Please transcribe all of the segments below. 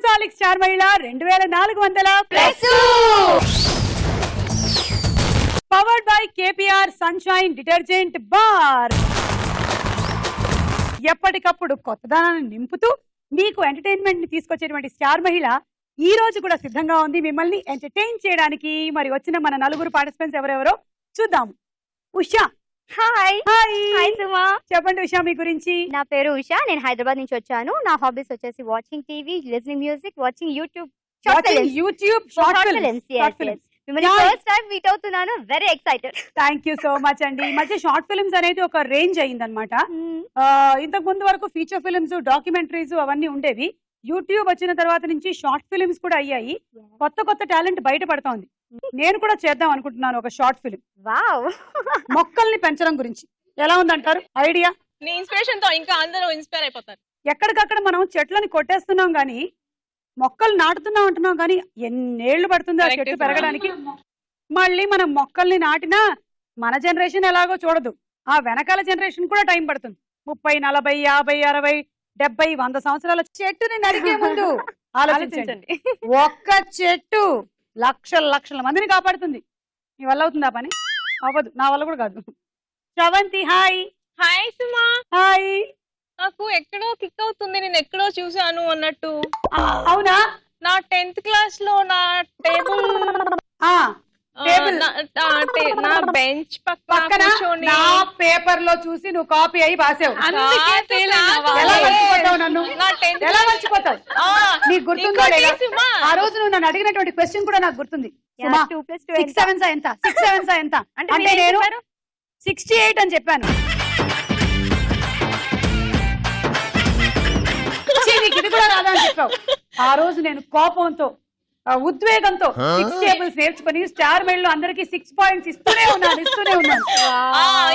సాలిక్ star మహిళ 2400 plus powered by KPR sunshine detergent bar. ఎప్పటికప్పుడు కొత్తదనాన్ని నింపుతూ మీకు ఎంటర్టైన్మెంట్ ని తీసుకొచ్చేటువంటి స్టార్ మహిళ ఈ రోజు కూడా సిద్ధంగా ఉంది మిమ్మల్ని ఎంటర్టైన్ చేయడానికి. మరి వచ్చిన మన నలుగురు పార్టిసిపెంట్స్ ఎవరెవరో చూద్దాం. ఉషా, హాయ్ హాయ్ సుమా. చెప్పండి ఉషా మీ గురించి. నా పేరు ఉషా, నేను హైదరాబాద్ నుంచి వచ్చాను. నా హాబీస్ వచ్చేసి watching TV, listening music, watching YouTube YouTube short films. మిమ్మల్ని ఫస్ట్ టైం మీట్ అవుతున్నాను, very excited. Thank you so much అండి. ఈ మధ్య షార్ట్ ఫిల్మ్స్ అనేది ఒక రేంజ్ అయిందనమాట. ఇంతకు ముందు వరకు ఫీచర్ ఫిల్మ్స్, డాక్యుమెంటరీస్ అవన్నీ ఉండేవి. యూట్యూబ్ వచ్చిన తర్వాత నుంచి షార్ట్ ఫిల్మ్స్ కూడా అయ్యాయి. కొత్త కొత్త టాలెంట్ బయటపడుతోంది. నేను కూడా చేద్దాం అనుకుంటున్నాను ఒక షార్ట్ ఫిల్మ్. వావ్. మొక్కల్ని పెంచడం గురించి ఎలా ఉందంటారు ఐడియా? నీ ఇన్స్పిరేషన్ తో ఇంకా అందరూ ఇన్స్పైర్ అయిపోతారు. ఎక్కడికక్కడ మనం చెట్లని కొట్టేస్తున్నాం గానీ మొక్కలు నాటుతున్నాం అంటున్నాం కానీ ఎన్నేళ్లు పడుతుంది ఆ చెట్టు పెరగడానికి. మళ్ళీ మనం మొక్కల్ని నాటినా మన జనరేషన్ ఎలాగో చూడదు, ఆ వెనకాల జనరేషన్ కూడా టైం పడుతుంది. 30, 40, 50, 60, 70, 100 సంవత్సరాల చెట్టుని నరికే ముందు ఆలోచించండి. ఒక్క చెట్టు లక్షల మందిని కాపాడుతుంది. నీ వల్ల అవుతుందా పని? అవ్వదు, నా వల్ల కూడా కాదు. శ్రవంతి హాయ్. హాయ్ సుమా. హాయ్. నాకు ఎక్కడో క్లిక్ అవుతుంది, నేను ఎక్కడో చూసాను అన్నట్టు. అవునా? నా 10th క్లాస్ లో నా టేబుల్ నా బెంచ్ పక్కన నా పేపర్ లో చూసి నువ్వు కాపీ అయి రాసావు. ఎలా మర్చిపోతావు నన్ను? ఎలా మర్చిపోతావు? నీకు గుర్తుందో లేదా? ఆ రోజు నువ్వు నన్ను అడిగినటువంటి క్వశ్చన్ కూడా నాకు గుర్తుంది. 6 7 ఎంత? 6 7 ఎంత అంటే నేను 68 అని చెప్పాను. ఇది కూడా రాదా అని చెప్పావు. ఆ రోజు నేను కోపంతో, ఉద్వేగంతో 6 టేబుల్స్ నేర్చుకుని స్టార్ మెయిల్ లో అందరికి 6 పాయింట్స్ ఇస్తూనే ఉన్నాను.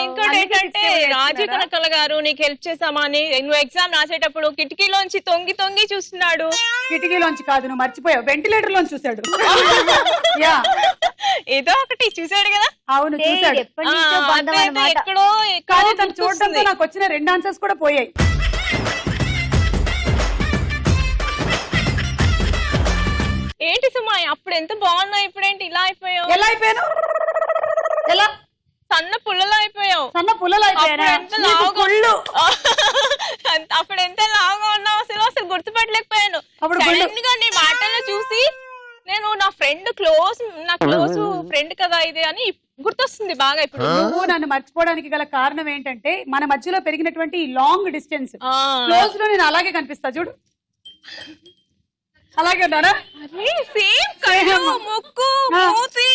ఇంకోటి ఏంటంటే రాజీ కనకల గారు నీకు హెల్ప్ చేసామా అని నువ్వు ఎగ్జామ్ రాసేటప్పుడు కిటికీలోంచి తొంగి తొంగి చూస్తున్నాడు. కిటికీలోంచి కాదు, నువ్వు మర్చిపోయావు, వెంటిలేటర్ లోంచి చూసాడు. ఏదో ఒకటి చూసాడు కదా. అవును చూసాడు. ఎక్కడో కానీ తను చూడడంతో నాకు వచ్చిన 2 ఆన్సర్స్ కూడా పోయాయి. ఏంటి సుమా, అప్పుడు ఎంత బాగున్నావు, ఇప్పుడేంటి ఇలా అయిపోయావు? ఎలా అయిపోయాను? ఎలా? సన్న పుల్లలు అయిపోయావు. సన్న పుల్లలు అయిపోయాను. అప్పుడు ఎంత లావుగా ఉన్నావు అసలు గుర్తుపట్టలేకపోయాను. సడన్ గా నీ మాటలు చూసి నేను నా క్లోజ్ ఫ్రెండ్ కదా ఇది అని గుర్తొస్తుంది బాగా. ఇప్పుడు నువ్వు నన్ను మర్చిపోవడానికి గల కారణం ఏంటంటే మన మధ్యలో పెరిగినటువంటి లాంగ్ డిస్టెన్స్. క్లోజ్ లో నేను అలాగే కనిపిస్తా చూడు. అలాగే ఉన్నారా? సేమ్ కళ్ళు, ముక్కు, మూతి,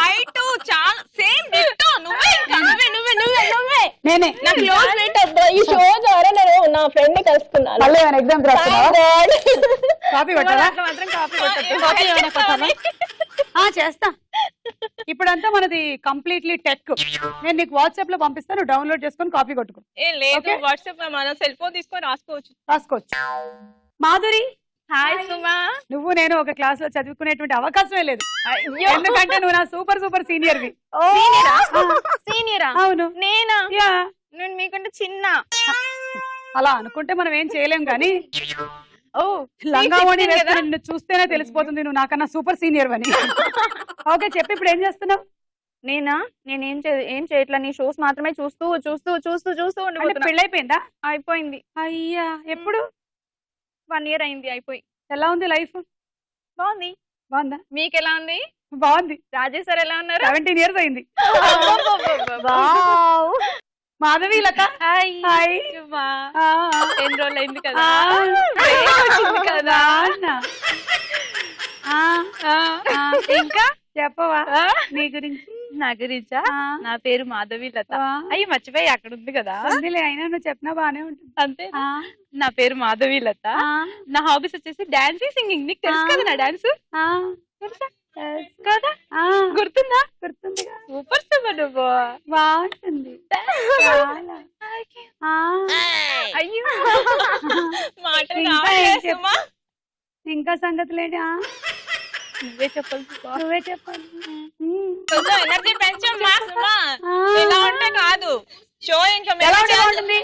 హైట్ చాలా సేమ్ డిట్టో. నువ్వే నేనే నా క్లోజ్ ఫ్రెండ్. ఈ షో ద్వారా నేను నా ఫ్రెండ్ ని కలుసుకున్నాను. మళ్ళీ ఏమైనా ఎగ్జామ్స్ రాస్తున్నావా? కాపీ కొట్టాలా? చేస్తా. ఇప్పుడంతా మనది కంప్లీట్లీ టెక్. నేను నీకు వాట్సాప్ లో పంపిస్తాను, డౌన్లోడ్ చేసుకొని కాపీ కొట్టుకో. లేదు, వాట్సాప్ లో మన సెల్ ఫోన్ తీసుకొని రాసుకోవచ్చు. మాధురి హాయ్ సుమా. నువ్వు నేను ఒక క్లాస్ లో చదువుకునేటువంటి అవకాశమే లేదు, ఎందుకంటే నువ్వు నా సూపర్ సీనియర్వి. సీనియరా? అవును. నేనా? నేను మీకంటే చిన్న. అలా అనుకుంటే మనం ఏం చేయలేం కానీ లంగావోణి నిన్ను చూస్తేనే తెలిసిపోతుంది నువ్వు నాకన్నా సూపర్ సీనియర్ అని. ఓకే చెప్పి ఇప్పుడు ఏం చేస్తున్నావు? నేనేం చేయట్లా, నీ షోస్ మాత్రమే చూస్తూ పెళ్ళైపోయిందా? అయిపోయింది. అయ్యా, ఎప్పుడు? 1 year అయింది అయిపోయి. ఎలా ఉంది లైఫ్? బాగుందా? మీకు ఎలా ఉంది? బాగుంది. రాజేష్ సార్ ఎలా ఉన్నారు? 17 years అయింది. మాధవి లత హాయ్. ఎన్ని రోజులు అయింది కదా. ఇంకా చెప్పవా నీ గురించి? నా గురించా? నా పేరు మాధవి లత. అయ్యి మర్చిపోయి అక్కడ ఉంది కదా. అయినా నువ్వు చెప్పినా బానే ఉంటుంది. అంతే. నా పేరు మాధవి లత. నా హాబీస్ వచ్చేసి డాన్స్, సింగింగ్. నీకు తెలుసు కదా నా డాన్స్? తెలుసా కదా? గుర్తుందా? గుర్తుంది. సూపర్ నువ్వు. బాగుంటుంది. అయ్యో ఇంకా సంగతులేంటి? నువ్వే చెప్పాలి. ఎనర్జీ పెంచమ్మా. ఇలా ఉంటే కాదు. షో ఇంకా ఎలా ఉంటే బాగుంటుంది?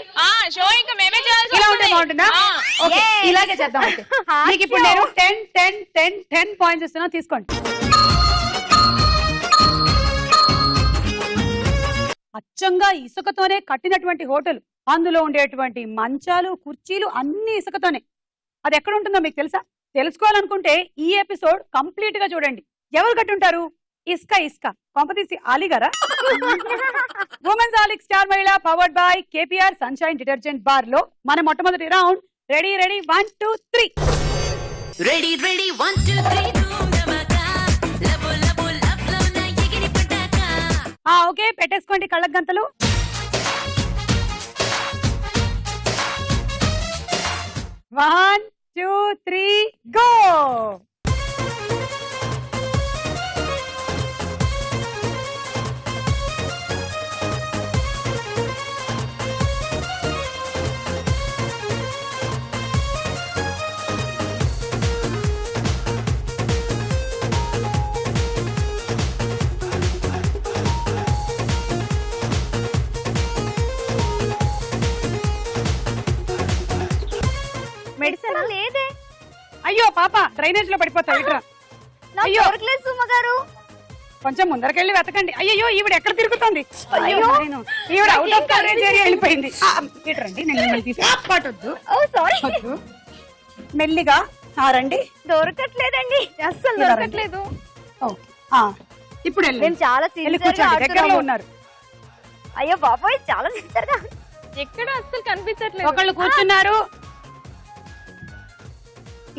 షో ఇంకా మేమే చేయాల్సి ఇలా ఉంటే వస్తుంది. బాగుంటుందా? ఆ. ఓకే, ఇలాగే చేద్దాం అయితే. మీకు ఇప్పుడు నేను 10 పాయింట్స్ ఇస్తున్నా, తీసుకోండి. అచ్చంగా ఇసుకతోనే కట్టినటువంటి హోటల్, అందులో ఉండేటువంటి మంచాలు కుర్చీలు అన్ని ఇసుకతోనే. అది ఎక్కడ ఉంటుందో మీకు తెలుసా? తెలుసుకోవాలనుకుంటే ఈ ఎపిసోడ్ కంప్లీట్ గా చూడండి. ఎవరు కట్టుంటారు? ఇసుక కొంపతీసి ఆలీ గారా? ఉమెన్స్ ఆలిక్ స్టార్ మహిళ powered by KPR sunshine detergent bar లో మన మొట్టమొదటి రౌండ్. రెడీ 1 2 3. రెడీ 1 2 3 ఓకే, పెట్టేసుకోండి కళ్ళకు గంతలు. One 2 3 go. మెడిసిన్ లేదే. అయ్యో పాప, డ్రైనేజ్ లో పడిపోతావు. ఇట్రా. అయ్యో. దొరకలేదు సుమ్మగారు. కొంచెం ముందరకెళ్ళి వెతకండి. అయ్యో, ఈవిడ ఎక్కడ తిరుగుతుంది? అయ్యో, ఈవిడ అవుట్ ఆఫ్ కవరేజ్ ఏరియా వెళ్ళిపోయింది. ఇట్రండి, నేను మిమ్మల్ని తీసి పట్టొద్దు. ఓ సారీ. వద్దు. మెల్లిగా రండి. దొరకట్లేదండి, అస్సలు ఇలా రండి. దొరకట్లేదు. ఓకే. ఇప్పుడు వెళ్ళండి. మేము చాలా వెళ్ళి సిన్సియర్ గా కూర్చోండి, దగ్గరలో ఆడుతున్నాము. ఉన్నారు. అయ్యో బాబోయ్, చాలా సిన్సియర్ గా. ఎక్కడ అస్సలు కనిపించట్లేదు. ఒకళ్ళు కూర్చున్నారు,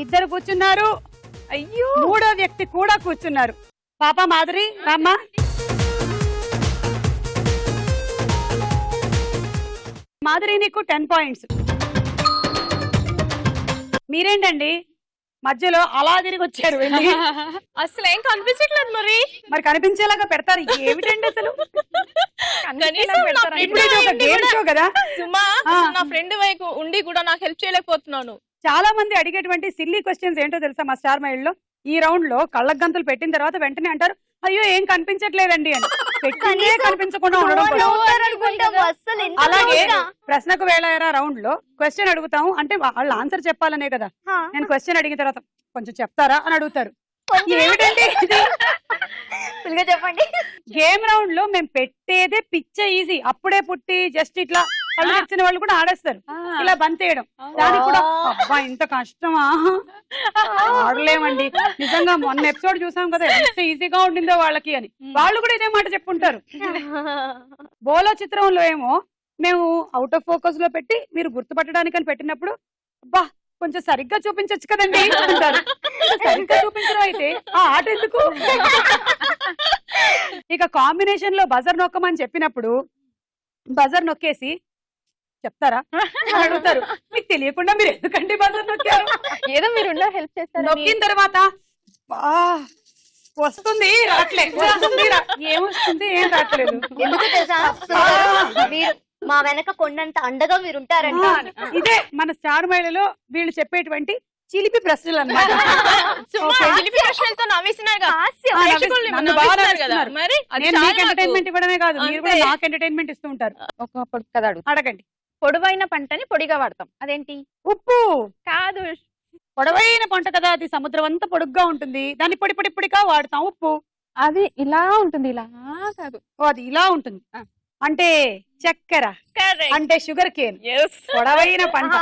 ఇద్దరు కూర్చున్నారు, అయ్యో, మూడో వ్యక్తి కూడా కూర్చున్నారు. పాప మాధురి రామ్మా. మాధురి, నీకు 10 పాయింట్స్. మీరేంటండి మధ్యలో అలా తిరిగి వచ్చారు వెళ్ళి? అసలు ఏం కనిపించట్లేదు మరి. మరి కనిపించేలాగా పెడతారు, ఏమిటండి అసలు? కనీసం నా friend ఇప్పుడు ఇది ఒక ఉండి గేమ్ కూడా- షో కదా. సుమా, అసలు నా ఫ్రెండ్ వైపు ఉండి కూడా నాకు హెల్ప్ చేయలేకపోతున్నాను. చాలా మంది అడిగేటువంటి సిల్లీ క్వశ్చన్స్ ఏంటో తెలుసా మా స్టార్ మైల్లో? ఈ రౌండ్ లో కళ్ళకు గంతులు పెట్టిన తర్వాత వెంటనే అంటారు, అయ్యో ఏం కనిపించట్లేదండి అని. పెట్టిందే కనిపించకుండా ఉండడం కోసం. ఉంటారనుకుంటాము, అస్సలు ఎంత అలాగే బాగుందా? ప్రశ్నకు వేళారా రౌండ్ లో క్వశ్చన్ అడుగుతాము, అంటే వాళ్ళు ఆన్సర్ చెప్పాలనే కదా. హా. నేను క్వశ్చన్ అడిగిన తర్వాత కొంచెం చెప్తారా అని అడుగుతారు. ఏమిటండి ఇది? ఫుల్గా చెప్పండి. గేమ్ రౌండ్ లో మేము పెట్టేదే పిచ్చ ఈజీ. అప్పుడే పుట్టి జస్ట్ ఇట్లా కళ్ళు తెరిచిన వాళ్ళు కూడా ఆడేస్తారు, ఇలా బంతేయడం. దానికి కూడా అబ్బా ఇంత కష్టమా, ఆడలేమండి. నిజంగా మొన్న ఎపిసోడ్ చూసాం కదా, ఎంత ఈజీగా ఉండిందో వాళ్ళకి అని. వాళ్ళు కూడా ఇదే మాట చెప్పుంటారు. బోలో చిత్రంలో ఏమో మేము అవుట్ ఆఫ్ ఫోకస్ లో పెట్టి మీరు గుర్తుపట్టడానికి అని పెట్టినప్పుడు, అబ్బా కొంచెం సరిగ్గా చూపించచ్చు కదండి అంటారు. సరిగ్గా చూపించడం అయితే ఆ ఆట ఎందుకు? ఇక కాంబినేషన్ లో బజర్ నొక్కమని చెప్పినప్పుడు బజర్ నొక్కేసి చెప్తారా అని అడుగుతారు. మీకు తెలియకుండా మీరు ఎందుకంటే బజర్ నొక్కారు? ఏదో మీరు హెల్ప్ చేస్తారు. నొక్కిన తర్వాత వస్తుంది రావట్లేదు, ఏమొస్తుంది ఏం రావట్లేదు. ఎందుకు తెలుసా సుమ్మగారు? మీరు మా వెనక కొండంత అండగా మీరు ఉంటారంట. ఇదే మన స్టార్ మహిళలో వీళ్ళు చెప్పేటువంటి చిలిపి ప్రశ్నలు అన్నమాట. సుమా, Okay. చిలిపి ప్రశ్నలతో నవ్వేసినారు కదా. హాస్యం. ప్రేక్షకుల్ని నన్ను బాగా నవ్విస్తున్నారు కదా. నవ్విస్తున్నారు. మరి అది నేను చాలు మీకు నాకు. ఎంటర్టైన్మెంట్ ఇవ్వడమే కాదు, మీరు కూడా అంతే. నాకు ఎంటర్టైన్మెంట్ ఇస్తూ ఉంటారు. ఒక పొడుగు కథ అడుగు. అడగండి. పొడవైన పంటని పొడిగా వాడతాం, అదేంటి? ఉప్పు. కాదు. పొడవైన పంట కదా అది, సముద్రం అంతా పొడుగ్గా ఉంటుంది, దాన్ని పొడి పొడి పొడిగా వాడతాం. ఉప్పు అది ఇలా ఉంటుంది, ఇలా కాదు. అది ఇలా ఉంటుంది. అంటే చక్కెర, Correct. అంటే షుగర్ కేన్. Yes. పొడవైన పంట.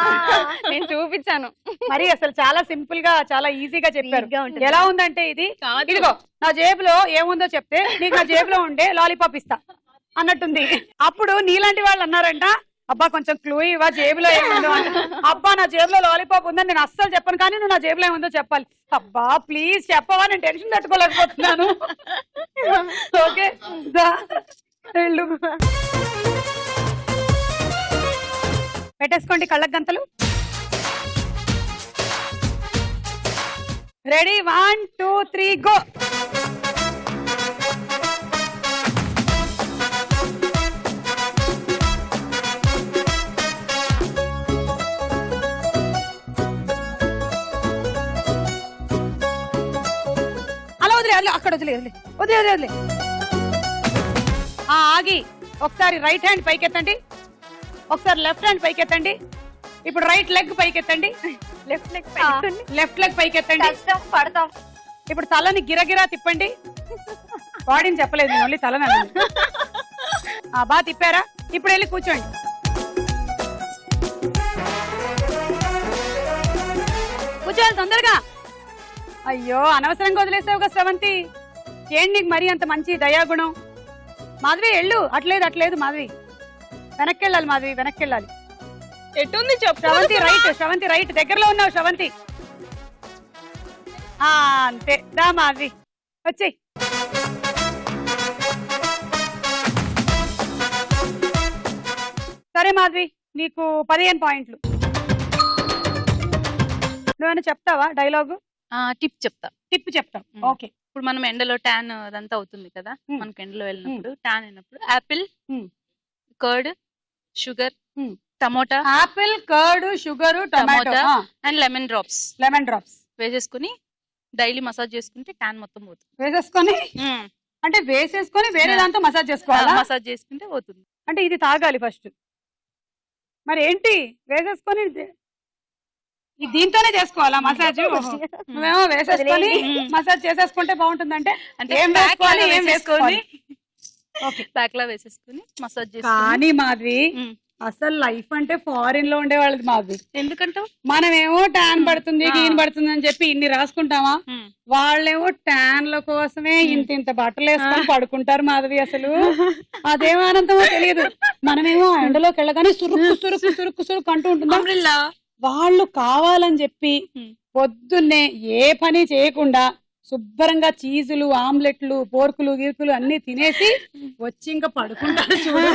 నేను చూపించాను. మరి అసలు చాలా సింపుల్ గా చాలా ఈజీగా చెప్పారు. Easy గా ఉంటుంది. ఎలా ఉందంటే ఇది, కాదు. ఇదిగో నా జేబులో ఏముందో చెప్తే నీకు నా జేబులో ఉండే లాలీపాప్ ఇస్తా అన్నట్టుంది. అప్పుడు నీలాంటి వాళ్ళు అన్నారంట, అబ్బా కొంచెం క్లూ ఇవ్వా జేబులో ఏముందో అంటే, అబ్బా నా జేబులో లాలీపాప్ ఉందని నేను అస్సలు చెప్పను, కానీ నువ్వు నా జేబులో ఏముందో చెప్పాలి. అబ్బా ప్లీజ్ చెప్పవా, నేను టెన్షన్ తట్టుకోలేకపోతున్నాను. ఓకే వెళ్ళు. పెట్టేసుకోండి కళ్ళకు గంతలు. Ready 1 2 3 go. అలా వదిలే, అక్కడ వదిలే వదిలే వదిలే వదిలే వదిలే. ఆగి ఒకసారి రైట్ హ్యాండ్ పైకెత్తండి. ఒకసారి లెఫ్ట్ హ్యాండ్ పైకెత్తండి. ఇప్పుడు రైట్ లెగ్ పైకెత్తండి. లెఫ్ట్ లెగ్ లెఫ్ట్ లెగ్ పైకెత్తండి. కష్టం పడతాం. ఇప్పుడు తలని గిరగిరా తిప్పండి. బాడీని చెప్పలేదు, ఓన్లీ తలని అన్నాను. బాగా తిప్పారా? ఇప్పుడు వెళ్ళి కూర్చోండి. కూర్చోవాలి తొందరగా. అయ్యో అనవసరంగా వదిలేసావుగా స్రవంతి. ఏంటి నీకు మరీ అంత మంచి దయాగుణం? మాధవి వెళ్ళు. అట్లేదు మాధవి, వెనక్కి వెళ్ళాలి. మాధవి వెనక్కి వెళ్ళాలి. ఎటుంది చెప్పు. శ్రవంతి రైట్ దగ్గరలో ఉన్నావు శ్రవంతి. అంతే రా మాధవి వచ్చేయ్. సరే మాధవి, నీకు 15 పాయింట్లు. నువ్వేమైనా చెప్తావా డైలాగు? టిప్ చెప్తా. టిప్ చెప్తావు. ఓకే. ఇప్పుడు మనం ఎండలో ట్యాన్ అదంతా అవుతుంది కదా, మనకి ఎండలో వెళ్ళినప్పుడు ట్యాన్ అయినప్పుడు Apple, curd, sugar, tomato, apple, curd, sugar, tomato and lemon drops వేసేసుకుని డైలీ మసాజ్ చేసుకుంటే ట్యాన్ మొత్తం పోతుంది. వేసేసుకొని అంటే వేసేసుకొని వేరే దాంతో మసాజ్ చేసుకోవాలా? మసాజ్ చేసుకుంటే పోతుంది. అంటే ఇది తాగాలి ఫస్ట్. మరి ఏంటి వేసేసుకొని దీంతోనే చేసుకోవాలా మసాజ్? నువ్వేమో వేసేసుకొని మసాజ్ చేసేసుకుంటే బాగుంటుందంటే ఏం వేసుకోవాలి, ఏం వేసుకోవాలి? ప్యాక్ లా వేసేసుకుని మసాజ్ చేసి. కానీ మాధవి అసలు లైఫ్ అంటే ఫారిన్ లో ఉండేవాళ్ళది మాధవి. ఎందుకంటావు? మనమేమో ట్యాన్ పడుతుంది, గీన్ పడుతుంది అని చెప్పి ఇన్ని రాసుకుంటామా, వాళ్ళేమో ట్యాన్ల కోసమే ఇంత బట్టలు వేసుకొని పడుకుంటారు మాధవి. అసలు అదేమో ఆనందమో తెలియదు. మనమేమో ఎండలోకి వెళ్ళగానే సురుక్కు సురుక్కు సురుక్కు సురుక్కు అంటూ ఉంటుందా. వాళ్ళు కావాలని చెప్పి పొద్దున్నే ఏ పని చేయకుండా శుభ్రంగా చీజులు, ఆమ్లెట్లు, పోర్కులు, గీర్కులు అన్ని తినేసి వచ్చి ఇంకా పడుకుంటారు చూడు.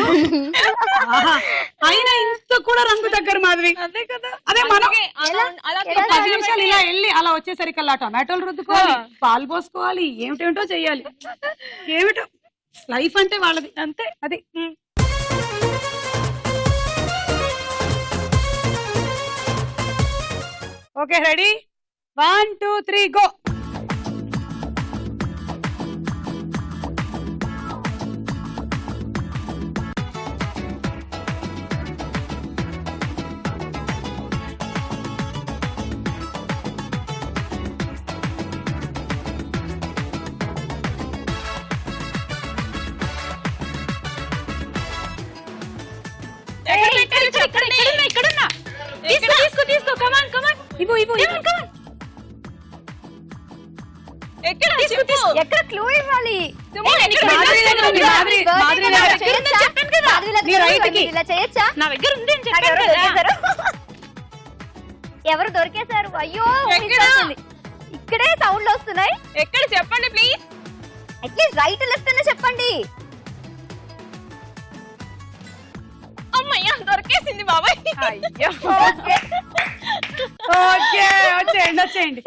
అయినా ఇంత కూడా రంగు దగ్గర మాధవి. అదే కదా. అదే మనం 10 నిమిషాలు ఇలా వెళ్ళి అలా వచ్చేసరికి అలా టమాటోలు రుద్దుకోవాలి, పాలు పోసుకోవాలి, ఏమిటేమిటో చెయ్యాలి. ఏమిటో లైఫ్ అంటే వాళ్ళది అంతే. అది ఓకే. రెడీ? 1 2 3 గో. తీసుకో. కమాన్ ఇవ్వు. ఎక్కడ క్లూ ఇవ్వాలి? ఇలా చేయొచ్చా? నా దగ్గర ఉంది అని నాకు ఎవరో దొరికేశారు. ఎవరు దొరికేశారు? అయ్యో ఇక్కడే సౌండ్లు వస్తున్నాయి. ఎక్కడ చెప్పండి ప్లీజ్. అట్లీస్ట్ రైట్ లెఫ్ట్ అనే చెప్పండి. అమ్మయ్య దొరికేసింది బాబాయ్. అయ్యో. ఓకే వచ్చేయండి.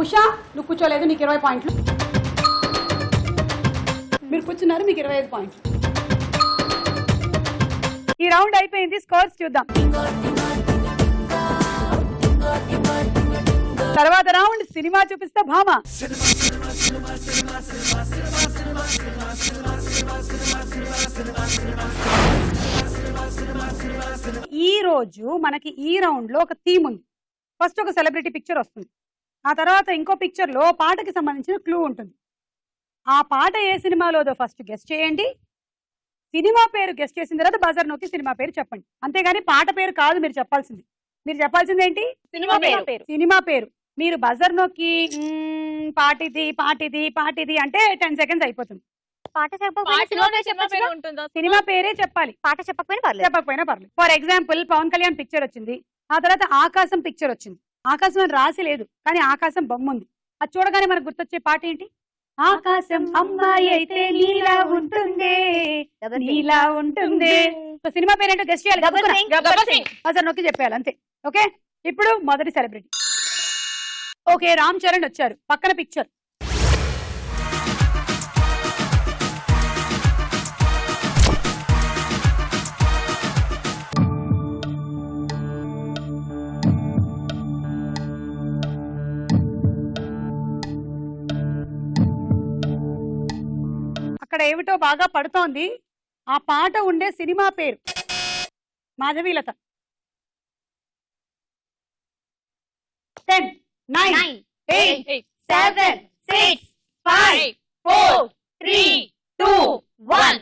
ఉషా నువ్వు కూర్చోలేదు, నీకు 20 పాయింట్లు. మీరు కూర్చున్నారు, మీకు 25 పాయింట్లు. ఈ రౌండ్ అయిపోయింది. స్కోర్స్ చూద్దాం. తర్వాత రౌండ్ సినిమా చూపిస్తా భామ. ఈ రోజు మనకి ఈ రౌండ్ లో ఒక థీమ్ ఉంది. ఫస్ట్ ఒక సెలబ్రిటీ పిక్చర్ వస్తుంది, ఆ తర్వాత ఇంకో పిక్చర్ లో పాటకి సంబంధించిన క్లూ ఉంటుంది. ఆ పాట ఏ సినిమాలోదో ఫస్ట్ గెస్ట్ చేయండి. సినిమా పేరు గెస్ట్ చేసిన తర్వాత బజర్ నొక్కి సినిమా పేరు చెప్పండి. అంతేగాని పాట పేరు కాదు మీరు చెప్పాల్సింది. మీరు చెప్పాల్సింది ఏంటి? సినిమా పేరు. మీరు బజర్ నొక్కి పాటిది అంటే 10 సెకండ్స్ అయిపోతుంది. పాట సినిమా పేరే చెప్పాలి. పాట చెప్పకపోయినా పర్లేదు. For example Pawan Kalyan picture వచ్చింది, ఆ తర్వాత ఆకాశం పిక్చర్ వచ్చింది. ఆకాశం అని రాసి లేదు, కానీ ఆకాశం బొమ్మ ఉంది. అది చూడగానే మనకు గుర్తొచ్చే పాట ఏంటి? ఆకాశం అమ్మాయి అయితే నీలా ఉంటుందే, నీలా ఉంటుందే. సో సినిమా పేరేంటో గెస్ట్ చేయాలి. బజర్ నొక్కి చెప్పేయాలి అంతే. ఓకే. ఇప్పుడు మొదటి సెలబ్రిటీ. ఓకే, రామ్ చరణ్ వచ్చారు. పక్కన పిక్చర్. అక్కడ ఏమిటో బాగా పడుతోంది. ఆ పాట ఉండే సినిమా పేరు. మాధవీలత. 10, 9, 8, 7, 6, 5, 4, 3, 2, 1.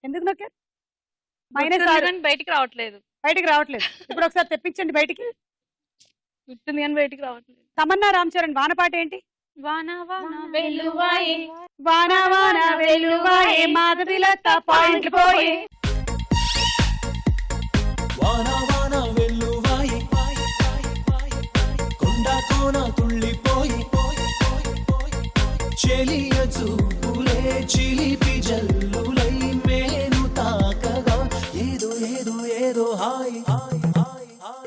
ఎందుకు నొక్కారు? -6. బయటికి రావట్లేదు. బయటికి రావట్లేదు. ఇప్పుడు ఒకసారి తెప్పించండి బయటికి. గుర్తుంది కానీ బయటికి రావట్లేదు. తమన్నా రామ్ చరణ్ వాన పాట ఏంటి? వాన వాన వెల్లువాయే, వాన వాన వెల్లువాయే, మాధవీలత పాయింట్లు పోయే. వాన వాన వెల్లువాయి కొండ కోన తుళ్ళిపోయి చెలియ చూపులే చిలిపి జల్లులై మేను తాకగా ఏదో ఏదో ఏదో hi hi hi hi.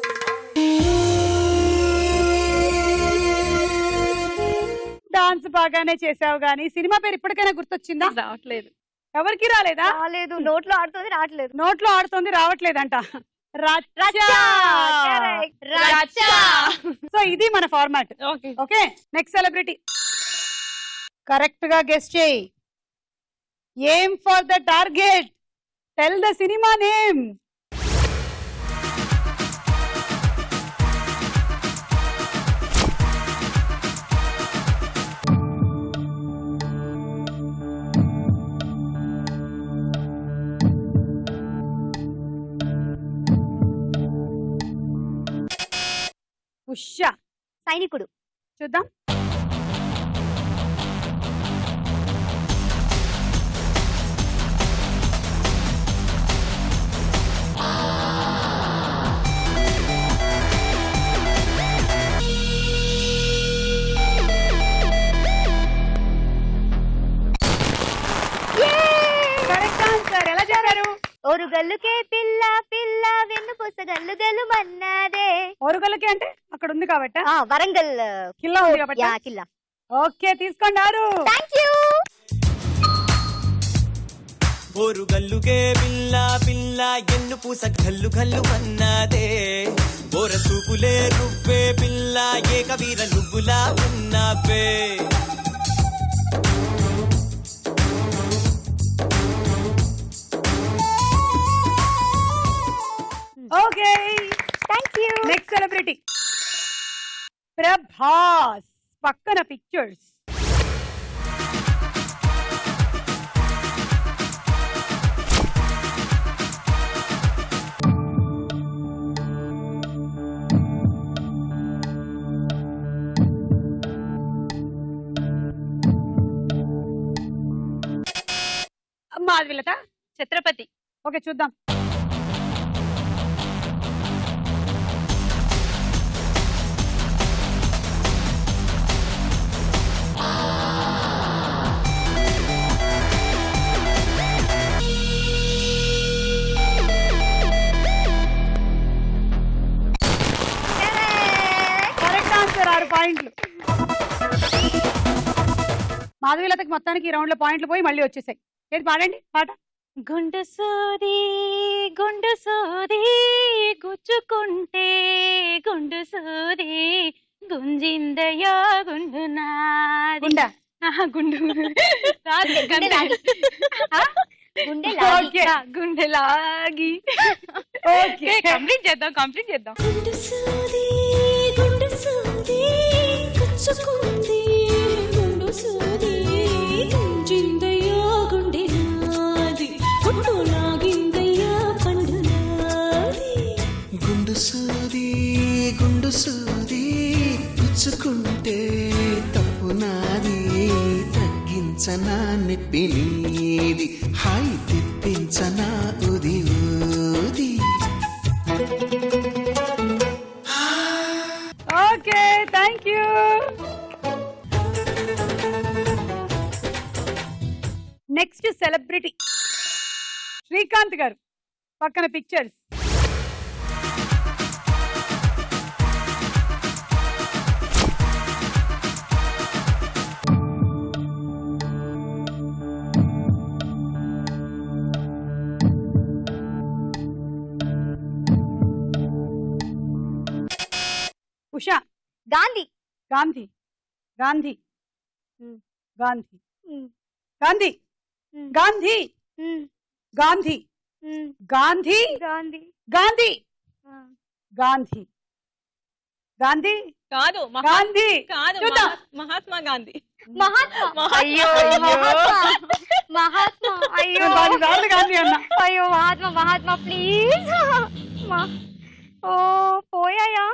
Dance బాగానే చేసావు గానీ సినిమా పేరు ఇప్పటికైనా గుర్తొచ్చిందా? రావట్లేదు. ఎవరికి రాలేదా? రాలేదు, నోట్లో ఆడుతుంది రావట్లేదు. నోట్లో ఆడుతోంది రావట్లేదంట. సో ఇది మన format. Okay. Okay, next celebrity. Correct గా గెస్ చేయి. ఏం for the target. Tell the cinema name. Usha. సైనికుడు. చూద్దాం. Correct answer. ఎలా చెప్పారు? ఓరుగల్లుకే పిల్ల పిల్ల వెన్నుపూస గల్లు గల్లు మన్నాదే. ఓరుగల్లకి అంటే అక్కడ ఉంది కాబట్టి వరంగల్ కిల్లా ఉంది కాబట్టి. కిల్లా. ఓకే, తీసుకున్నారు. Thank you. ఓరు గల్లుకే పిల్ల పిల్ల ఎన్ను పూస గల్లు గల్లు అన్నదే ఓర చూపులే నువ్వే పిల్ల ఏక వీర నువ్వులా ఉన్నావే. Okay, thank you. Next celebrity. Prabhas. పక్కన పిక్చర్స్. మాధవీలత. ఛత్రపతి. ఓకే, చూద్దాం. Correct answer. 6 పాయింట్లు. మాధవీలతకి మొత్తానికి ఈ రౌండ్ లో పాయింట్లు పోయి మళ్ళీ వచ్చేసాయి. ఏది పాడండి పాట. గుండు సూది గుచ్చుకుంటే గుండు సూది గుంజిందయో గుండు నాది. గుండా. ఆహా, గుండు రాదు, గుండె లాగి. గుండె లాగి. ఓకే, గుండె లాగి. ఓకే, కంప్లీట్ చేద్దాం. గుండు సూది గుచ్చుకుంది గుండు సూది గుంజిందయ్యా గుండె నాది గుండు లాగిందయ్యా పండు నాది. గుండు సూది పుచ్చుకుంటే తప్పు నాది తగ్గించనా నొప్పి నీది హాయి తిప్పించనా ఉది ఊది. Okay, thank you. Next celebrity Srikanth గారు. పక్కన పిక్చర్స్. ఉషా. గాంధీ. గాంధీ. గాంధీ. గాంధీ. గాంధీ ఉమ్. గాంధీ ఉమ్, గాంధీ ఉమ్. గాంధీ గాంధీ గాంధీ ఆ. గాంధీ గాంధీ కాదు గాంధీ కాదు చూద్దాం. మహాత్మా గాంధీ. మహాత్మా అయ్యో మహాత్మా మహాత్మా అయ్యో నేను 10 సార్లు గాంధీ అన్నా. అయ్యో మహాత్మా మహాత్మా ప్లీజ్ ఓ పోయాయా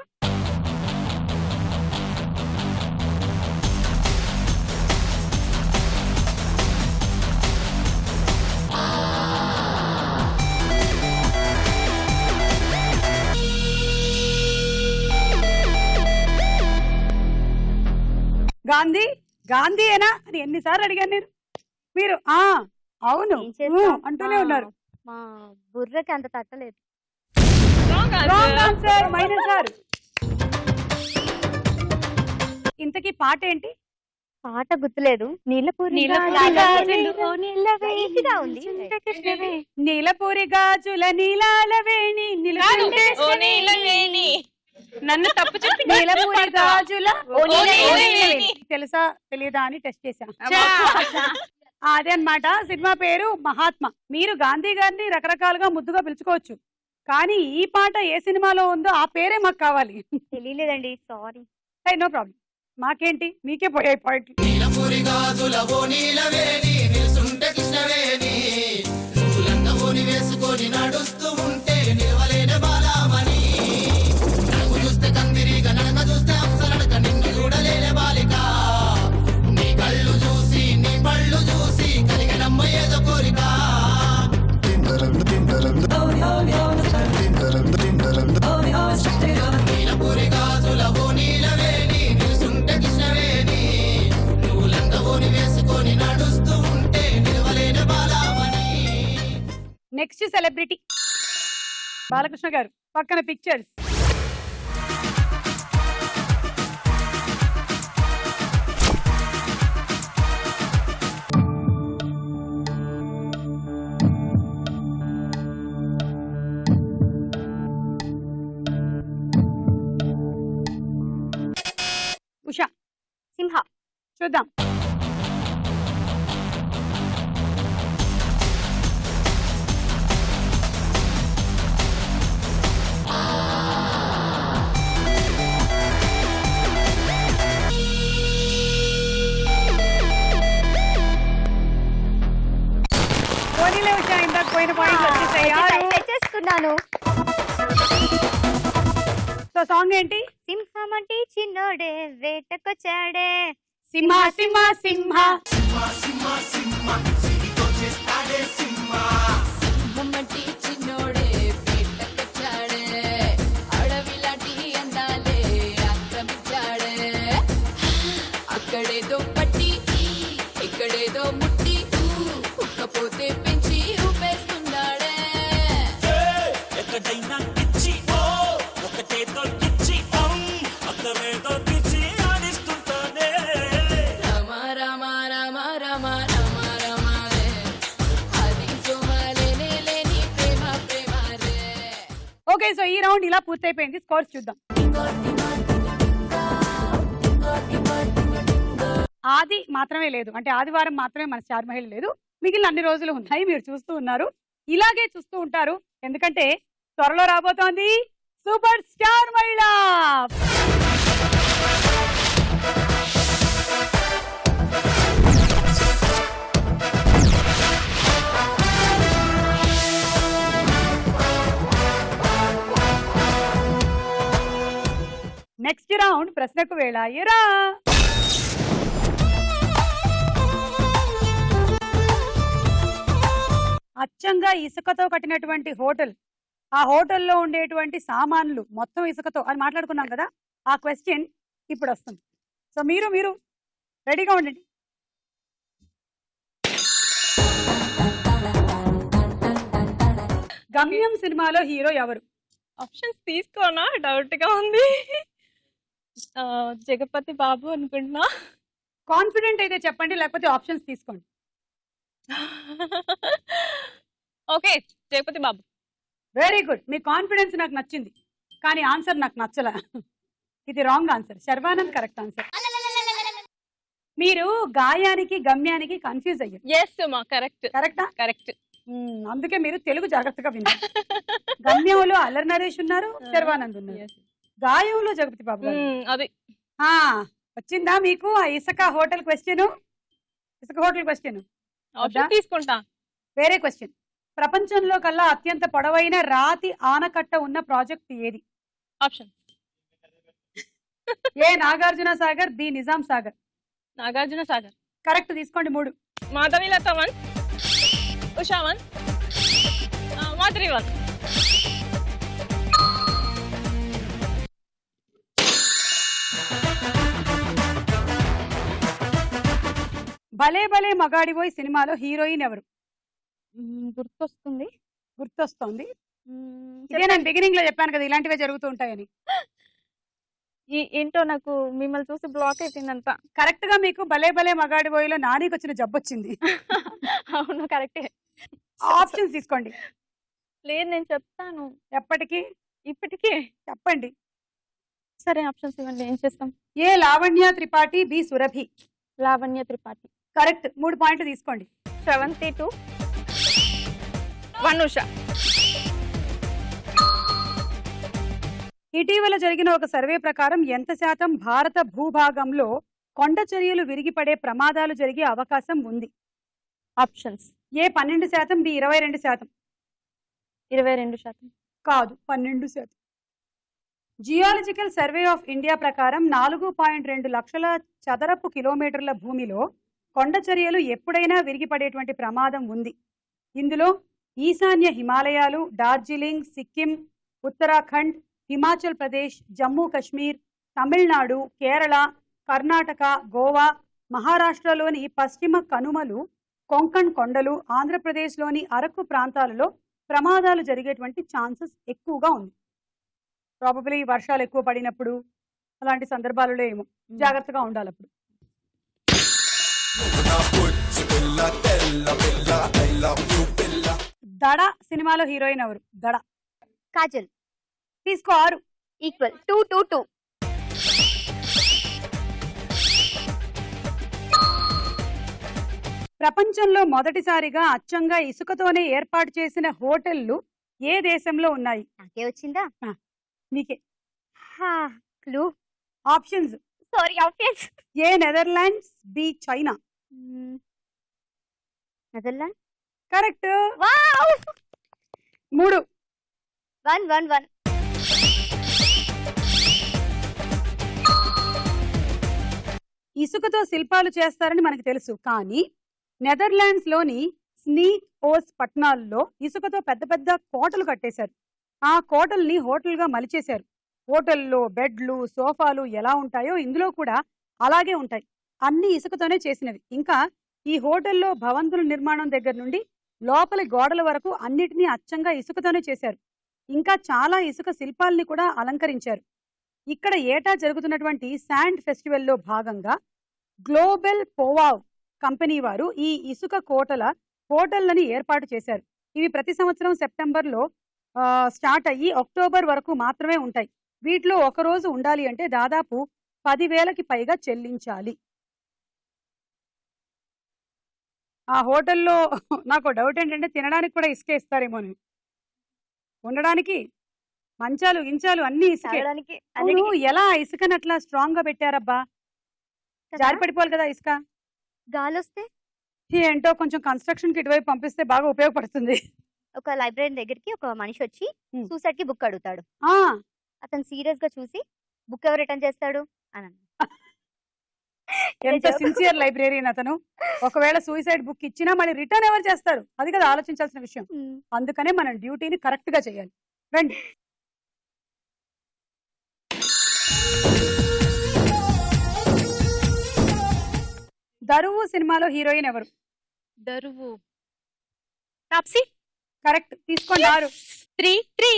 గాంధీ గాంధీయేనా అని ఎన్నిసార్లు అడిగాను నేను. మీరు అవును ఏం చేస్తాం? అంటూనే ఉన్నారు. మా బుర్రకి అంత తట్టలేదు Wrong answer. Wrong answer minus. ఇంతకీ పాట ఏంటి? పాట గుర్తులేదు నీలపూరి ఈజీగా ఉంది నీలపూరి గాజుల నీలాల వేణి కాదు, నిలుచుంటే ఓ నీలవేణి. నన్ను తప్పు చెప్పి నీలపూరి గాజుల ఓ నీలవేణి. తెలుసా తెలియదా అని టెస్ట్ చేశా. అదే అన్నమాట. సినిమా పేరు మహాత్మా. మీరు గాంధీ గారిని రకరకాలుగా ముద్దుగా పిలుచుకోవచ్చు, కానీ ఈ పాట ఏ సినిమాలో ఉందో ఆ పేరే మాకు కావాలి. తెలియలేదండి సారీ నో ప్రాబ్లం. మాకేంటి, మీకే పోయాయి పాయింట్లు. నీలపూరి గాజుల ఓ నీలవేణి నిలుసుంటే కృష్ణవేణి నువ్వు లంగవోని వేసుకొని నడుస్తూ ఉంటే నిలవలేని బాలామణి నడుము చూస్తే కందిరిగా నడక చూస్తే అంశనడక నిన్ను చూడలేని బాలిక నీ కళ్ళు చూసి నీ పళ్ళు చూసి కలిగినమ్మ ఏదో కోరిక నీలపూరి గాజుల ఓ నీలవేణి నిలుసుంటే కృష్ణవేణి నువ్వు లంగవోని వేసుకొని నడుస్తూ ఉంటే నిలవలేని బాలామణి. నెక్స్ట్ సెలబ్రిటీ బాలకృష్ణ గారు. పక్కన పిక్చర్స్. ఉషా సింహ చూద్దాం. పోనీలే ఉషా, ఇందాక పోయిన పాయింట్ వచ్చేసాయి. తెచ్చేసుకున్నాను సో సాంగ్ ఏంటి? సింహం అంటే చిన్నోడే వేటకొచ్చాడే సింహ సింహ సింహ. మమ్మటి చిన్నోడే పెట్టకొచ్చాడే అడవిలాంటి అందాలే ఆక్రమించాడే అక్కడేదో పట్టి ఇక్కడేదో ముట్టి ఉక్కపోతే పెంచి ఊపేస్తున్నాడే ఎక్కడైనా కిచ్చి ఓ ఒకటేదో కిచ్చి అక్కడేదో కిచ్చి ఆడిస్తుంటానే రామ రామ రామ రామ రామ రామ రే అది సుమలేనే లేని ప్రేమ ప్రేమ రే ఓకే, సో ఈ రౌండ్ ఇలా పూర్తయిపోయింది. స్కోర్స్ చూద్దాం. ఆది మాత్రమే లేదు, అంటే ఆదివారం మాత్రమే మన స్టార్ మహిళ లేదు, మిగిలిన అన్ని రోజులు ఉన్నాయి. మీరు చూస్తూ ఉన్నారు, ఇలాగే చూస్తూ ఉంటారు, ఎందుకంటే త్వరలో రాబోతోంది సూపర్ స్టార్ మహిళ. నెక్స్ట్ రౌండ్ ప్రశ్నకు వేళ ఎరా. అచ్చంగా ఇసుకతో కట్టినటువంటి హోటల్, ఆ హోటల్లో ఉండేటువంటి సామాన్లు మొత్తం ఇసుకతో అని మాట్లాడుకున్నాం కదా, ఆ క్వశ్చన్ ఇప్పుడు వస్తుంది. సో మీరు రెడీగా ఉండండి. గమ్యం సినిమాలో హీరో ఎవరు? ఆప్షన్స్ తీసుకోనా, డౌట్ గా ఉంది. జగపతి బాబు అనుకుంటున్నా. కాన్ఫిడెంట్ అయితే చెప్పండి, లేకపోతే ఆప్షన్స్ తీసుకోండి. ఓకే, జగపతి బాబు. వెరీ గుడ్, మీ కాన్ఫిడెన్స్ నాకు నచ్చింది, కానీ ఆన్సర్ నాకు నచ్చల. ఇది wrong answer. Sharwanand correct answer. మీరు గాయానికి గమ్యానికి కన్ఫ్యూజ్ అయ్యారు. ఎస్ మా కరెక్ట్ కరెక్టా? కరెక్ట్. అందుకే మీరు తెలుగు జాగ్రత్తగా విన్నారు. గమ్యంలో అల్లరి నరేష్ ఉన్నారు, శర్వానంద్ ఉన్నారు. గాయంలో జగపతి బాబు గారు. అది ఆ, వచ్చిందా మీకు ఆ ఇసుక హోటల్ క్వశ్చన్? ఇసుక హోటల్ క్వశ్చన్ ఆప్షన్ తీసుకుంటా. వేరే క్వశ్చన్. ప్రపంచంలో కల్లా అత్యంత పొడవైన రాతి ఆనకట్ట ఉన్న ప్రాజెక్ట్ ఏది? Option A Nagarjuna Sagar, B Nizam Sagar. Nagarjuna Sagar. Correct, తీసుకోండి 3. మాధవీలత 1, ఉషా 1, మాధురి 1. భలే భలే మగాడిపోయి సినిమాలో హీరోయిన్ ఎవరు? గుర్తొస్తుంది. గుర్తొస్తోంది. ఇదే నేను బిగినింగ్ లో చెప్పాను కదా ఇలాంటివే జరుగుతూ ఉంటాయని. ఏంటో నాకు మిమ్మల్ని చూసి బ్లాక్ అయిపోయిందంతా. కరెక్ట్ గా మీకు భలే భలే మగాడిపోయిలో నానికి వచ్చిన జబ్బు వచ్చింది. అవును కరెక్టే. ఆప్షన్స్ తీసుకోండి. లేదు నేను చెప్తాను. ఎప్పటికీ? ఇప్పటికే చెప్పండి. సరే ఆప్షన్స్ ఇవ్వండి, ఏం చేస్తాం. ఏ లావణ్య త్రిపాఠి, బి సురభి. లావణ్య త్రిపాఠి. కరెక్ట్, 3 పాయింట్లు తీసుకోండి. శ్రవంతి 2, 1 ఉష. ఇటీవల జరిగిన ఒక సర్వే ప్రకారం ఎంత శాతం భారత భూభాగంలో కొండ చర్యలు విరిగిపడే ప్రమాదాలు జరిగే అవకాశం ఉంది? ఆప్షన్స్. ఏ 12%, బి 22%. 22%. కాదు, 12%. జియాలజికల్ సర్వే ఆఫ్ ఇండియా ప్రకారం 4.2 లక్షల చదరపు కిలోమీటర్ల భూమిలో కొండ చర్యలు ఎప్పుడైనా విరిగిపడేటువంటి ప్రమాదం ఉంది. ఇందులో ఈశాన్య హిమాలయాలు, డార్జిలింగ్, సిక్కిం, ఉత్తరాఖండ్, హిమాచల్ ప్రదేశ్, జమ్మూ కాశ్మీర్, తమిళనాడు, కేరళ, కర్ణాటక, గోవా, మహారాష్ట్రలోని పశ్చిమ కనుమలు, కొంకణ్ కొండలు, ఆంధ్రప్రదేశ్లోని అరకు ప్రాంతాలలో ప్రమాదాలు జరిగేటువంటి ఛాన్సెస్ ఎక్కువగా ఉంది. ప్రాబబ్లీ వర్షాలు ఎక్కువ పడినప్పుడు అలాంటి సందర్భాలలో ఏమో జాగ్రత్తగా ఉండాలి. అప్పుడు దడ సినిమాలో హీరోయిన్ ఎవరు? దడ. కాజల్. తీసుకో 6. ఈక్వల్ 2, 2, 2. ప్రపంచంలో మొదటిసారిగా అచ్చంగా ఇసుకతోనే ఏర్పాటు చేసిన హోటళ్లు ఏ దేశంలో ఉన్నాయి? నాకే వచ్చిందా? నీకే. Clue. Options. Sorry options. A Netherlands, B China. Netherland. Correct. Wow. 3. 1, 1, 1. ఇసుకతో శిల్పాలు చేస్తారని మనకు తెలుసు, కానీ నెదర్లాండ్స్ లోని స్నీక్ ఓస్ పట్టణాల్లో ఇసుకతో పెద్ద పెద్ద కోటలు కట్టేశారు. ఆ కోటల్ని హోటల్ గా మలిచేశారు. హోటల్లో బెడ్లు, సోఫాలు ఎలా ఉంటాయో ఇందులో కూడా అలాగే ఉంటాయి. అన్ని ఇసుకతోనే చేసినవి. ఇంకా ఈ హోటల్లో భవంతుల నిర్మాణం దగ్గర నుండి లోపలి గోడల వరకు అన్నిటినీ అచ్చంగా ఇసుకతోనే చేశారు. ఇంకా చాలా ఇసుక శిల్పాలని కూడా అలంకరించారు. ఇక్కడ ఏటా జరుగుతున్నటువంటి శాండ్ ఫెస్టివల్లో భాగంగా గ్లోబల్ పోవావ్ కంపెనీ వారు ఈ ఇసుక హోటళ్లని ఏర్పాటు చేశారు. ఇవి ప్రతి సంవత్సరం సెప్టెంబర్లో స్టార్ట్ అయ్యి అక్టోబర్ వరకు మాత్రమే ఉంటాయి. వీటిలో ఒక రోజు ఉండాలి అంటే దాదాపు 10,000కి పైగా చెల్లించాలి. ఆ హోటల్లో నాకు డౌట్ ఏంటంటే తినడానికి కూడా ఇసుకే ఇస్తారేమో అని. ఉండడానికి మంచాలు గించాలు అన్ని ఇసుకే. తాగడానికి అవును, ఎలా ఇసుకని అట్లా స్ట్రాంగ్ గా పెట్టారబ్బా? జారి పడిపోవాలి కదా ఇసుక. గాలి వస్తే ఏంటో కొంచెం కన్స్ట్రక్షన్ కి ఇటువైపు పంపిస్తే బాగా ఉపయోగపడుతుంది. ఒక లైబ్రరీ దగ్గరికి ఒక మనిషి వచ్చి Hmm. సూసైడ్ కి బుక్ అడుగుతాడు. ఆ అతను సీరియస్ గా చూసి బుక్ ఎవరు రిటర్న్ చేస్తాడు అని అన్నాడు. ఎంత సిన్సియర్ లైబ్రేరియన్ అతను. ఒకవేళ సూసైడ్ బుక్ ఇచ్చినా మళ్ళీ రిటర్న్ ఎవరు చేస్తారు? అది కదా ఆలోచించాల్సిన విషయం. అందుకనే మనం డ్యూటీని కరెక్ట్ గా చేయాలి. రండి. దరువు సినిమాలో హీరోయిన్ ఎవరు? దరువు. తాప్సీ. కరెక్ట్, తీసుకోండి 6. 3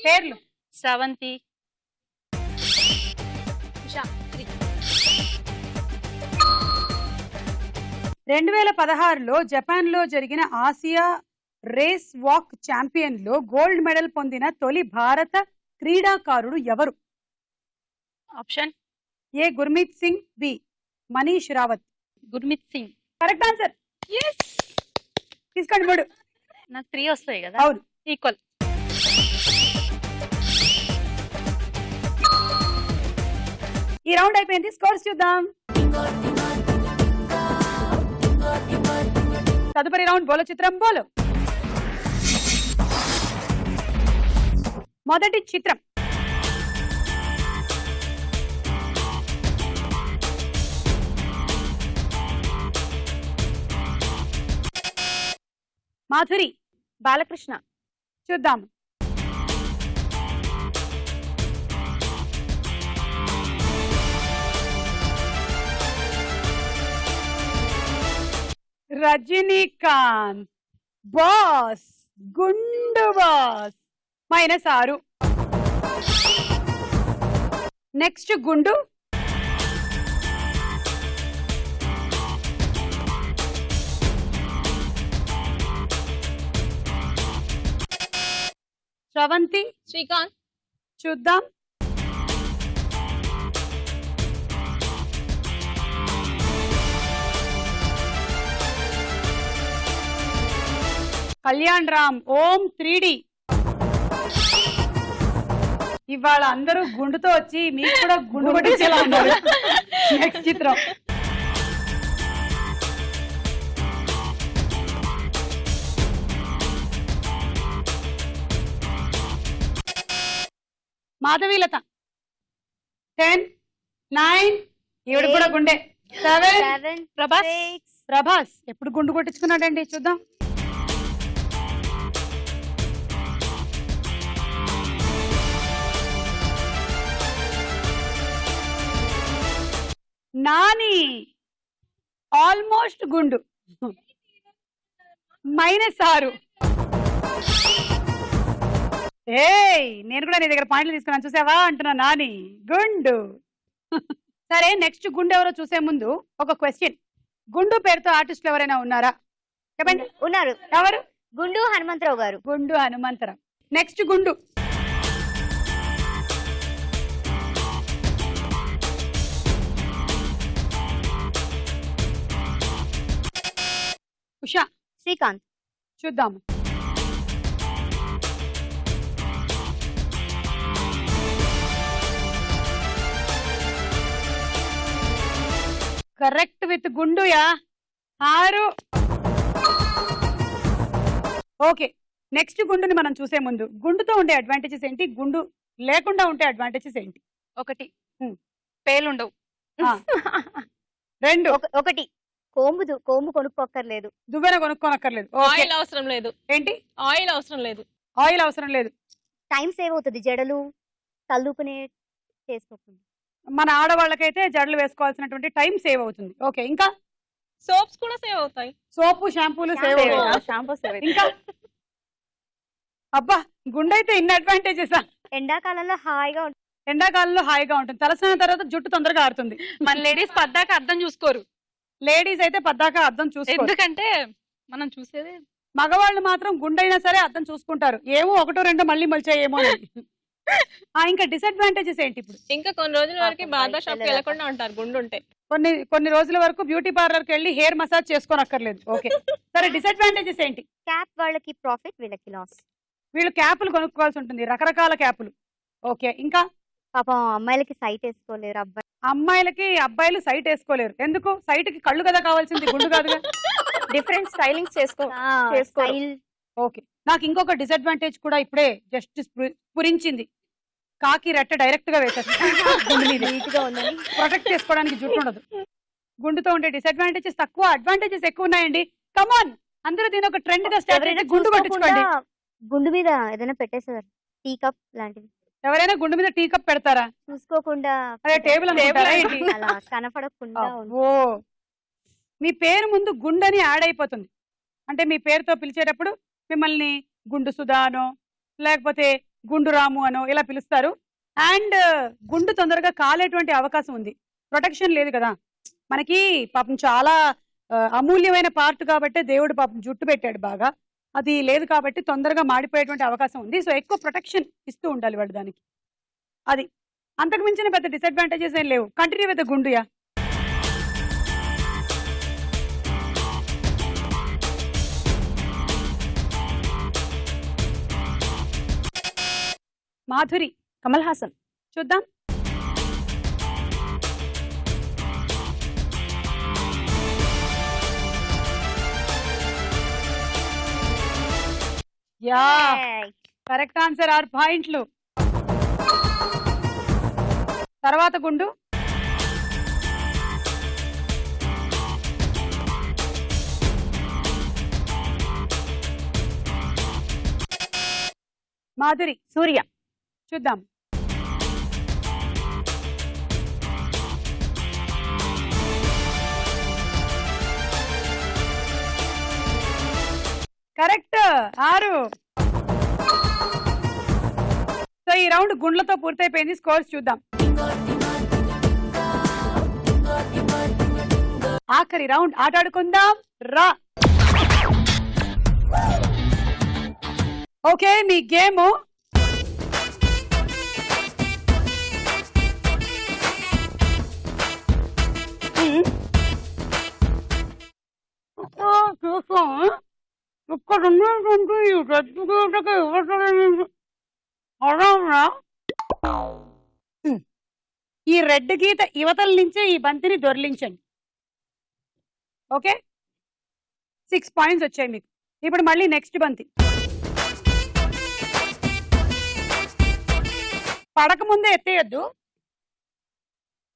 పేర్లు. శ్రవంతి. ఉషా 3. 2016లో జపాన్ లో జరిగిన ఆసియా రేస్ వాక్ ఛాంపియన్ లో గోల్డ్ మెడల్ పొందిన తొలి భారత క్రీడాకారుడు ఎవరు? Option. A Gurmeet Singh, B Manish Rawat. Gurmit Singh. Correct answer. తీసుకోండి 3. నాకు 3 వస్తాయి కదా. అవును. ఈక్వల్. ఈ రౌండ్ అయిపోయింది. స్కోర్స్ చూద్దాం. తదుపరి రౌండ్ బోలో చిత్రం బోలో. మొదటి చిత్రం మాధురి. బాలకృష్ణ. చూద్దాం. రజనీకాంత్. బాస్. గుండు బాస్. -6. నెక్స్ట్ గుండు. శ్రవంతి. శ్రీకాంత్. చూద్దాం. కళ్యాణ్ రామ్. ఓం 3D. ఇవాళ అందరూ గుండుతో వచ్చి మీకు కూడా గుండు కొట్టించేలా ఉన్నారు. నెక్స్ట్ చిత్రం. మాధవీలత. 10, 9. ఈవిడ కూడా గుండె. 7. 7. ప్రభాస్. 6. ప్రభాస్ ఎప్పుడు గుండు కొట్టించుకున్నాడండి? చూద్దాం. నాని. ఆల్మోస్ట్ గుండు. -6. ఏయ్, నేను కూడా నీ దగ్గర పాయింట్లు తీసుకున్నాను చూసావా అంటున్నా. నాని గుండు. సరే, నెక్స్ట్ గుండు ఎవరో చూసే ముందు ఒక క్వశ్చన్. గుండు పేరుతో ఆర్టిస్టులు ఎవరైనా ఉన్నారా? చెప్పండి. ఉన్నారు. ఎవరు? గుండు హనుమంతరావు గారు. గుండు హనుమంతరావు. నెక్స్ట్ గుండు. ఉషా. శ్రీకాంత్. చూద్దాము. కరెక్ట్ విత్ గుండుయా. 6. ఓకే, నెక్స్ట్ గుండుని మనం చూసే ముందు గుండుతో ఉండే అడ్వాంటేజెస్ ఏంటి, గుండు లేకుండా ఉండే అడ్వాంటేజెస్ ఏంటి? 1 పేలుండవు. 2 1 కోంబు కొనుక్కోక్కర్లేదు. దువ్వెన కొనుక్కోనక్కర్లేదు. ఆయిల్ అవసరం లేదు. ఏంటి? ఆయిల్ అవసరం లేదు. ఆయిల్ అవసరం లేదు. టైం సేవ్ అవుతుంది. జడలు తల్లుకునే చేసుకోకుండా. మన ఆడవాళ్ళకైతే జడలు వేసుకోవాల్సినటువంటి టైం సేవ్ అవుతుంది. ఓకే, ఇంకా సోప్స్ కూడా సేవ్ అవుతాయి. సోపు షాంపూలు సేవ్ అవుతాయి. Shampoo save. ఇంకా అబ్బా, గుండైతే ఇన్ని అడ్వాంటేజెస్. ఎండాకాలంలో హాయిగా ఉంటుంది. ఎండాకాలంలో హాయిగా ఉంటుంది. తలస్నానం తర్వాత జుట్టు తొందరగా ఆరుతుంది. మన లేడీస్ పద్దాక అర్థం చూసుకోరు. లేడీస్ అయితే పద్దాక అర్థం చూసుకోరు. ఎందుకంటే మనం చూసేది. మగవాళ్ళు మాత్రం గుండైనా సరే అర్థం చూసుకుంటారు. ఏమో 1, 2 మళ్ళీ మలిచాయేమో అని. ఇంకా డిసడ్వాంటేజెస్ ఏంటి ఇప్పుడు? ఇంకా కొన్ని రోజుల వరకు బార్బర్ షాప్ కి వెళ్ళకుండా ఉంటారు గుండు ఉంటే. కొన్ని రోజుల వరకు బ్యూటీ పార్లర్ కి వెళ్ళి హెయిర్ మసాజ్ చేసుకోనక్కర్లేదు. ఓకే, సరే, డిసడ్వాంటేజెస్ ఏంటి? క్యాప్ వాళ్ళకి ప్రాఫిట్, వీళ్ళకి లాస్. వీళ్ళు క్యాపులు కొనుక్కోవాల్సి ఉంటుంది, రకరకాల క్యాపులు. ఓకే, ఇంకా పాపం అమ్మాయిలకి సైట్ వేసుకోలేరు. అమ్మాయిలకి అబ్బాయిలు సైట్ వేసుకోలేరు. ఎందుకు? సైట్ కి కళ్ళు కదా కావాల్సింది, గుండు కాదుగా. Different styling style. ఓకే, నాకు ఇంకొక డిసడ్వాంటేజ్ కూడా ఇప్పుడే జస్ట్ స్ఫురించింది. కాకి రెట్ట డైరెక్ట్ గా వేసేస్తుంది. ప్రొటెక్ట్ చేసుకోవడానికి జుట్టు ఉండదు. గుండుతో ఉండే డిసడ్వాంటేజెస్ తక్కువ, అడ్వాంటేజెస్ ఎక్కువ ఉన్నాయండి. కమాన్, అందరూ దీని ఒక ట్రెండ్ గా స్టార్ట్ అయితే గుండు కొట్టించుకోండి. గుండు మీద ఏదైనా పెట్టేసారు, టీ కప్ లాంటివి. ఎవరైనా గుండు మీద టీ కప్ పెడతారా? చూసుకోకుండా అదే టేబుల్ అలా కనపడకుండా. ఓ, మీ పేరు ముందు గుండని యాడ్ అయిపోతుంది. అంటే మీ పేరుతో పిలిచేటప్పుడు మిమ్మల్ని గుండు సుధానో లేకపోతే గుండు రాము అనో ఇలా పిలుస్తారు. అండ్ గుండు తొందరగా కాలేటువంటి అవకాశం ఉంది. ప్రొటెక్షన్ లేదు కదా మనకి. పాపం చాలా అమూల్యమైన పార్ట్ కాబట్టి దేవుడు పాపం జుట్టు పెట్టాడు బాగా. అది లేదు కాబట్టి తొందరగా మాడిపోయేటువంటి అవకాశం ఉంది. సో ఎక్కువ ప్రొటెక్షన్ ఇస్తూ ఉండాలి వాడు దానికి. అది అంతకు మించిన పెద్ద డిసడ్వాంటేజెస్ ఏం లేవు. కంటిన్యూ విత్ గుండుయా. మాధురి, కమల్ హాసన్. చూద్దాం. యా, కరెక్ట్ ఆన్సర్, 6 పాయింట్లు. తర్వాత గుండు. మాధురి, సూర్య. చూద్దాం. కరెక్ట్, 6. సో ఈ రౌండ్ గుండ్లతో పూర్తయిపోయింది. స్కోర్స్ చూద్దాం. ఆఖరి రౌండ్ ఆటాడుకుందాం రా. ఓకే, మీ గేమ్ ఇక్కడ ఉన్నటువంటి ఈ రెడ్ గీతకి ఇవ్వటం అలా ఈ రెడ్ గీత యువతల నుంచే ఈ బంతిని దొర్లించండి. ఓకే, 6 పాయింట్స్ వచ్చాయి మీకు. ఇప్పుడు మళ్ళీ నెక్స్ట్ బంతి. పడక ముందే ఎత్తేయొద్దు,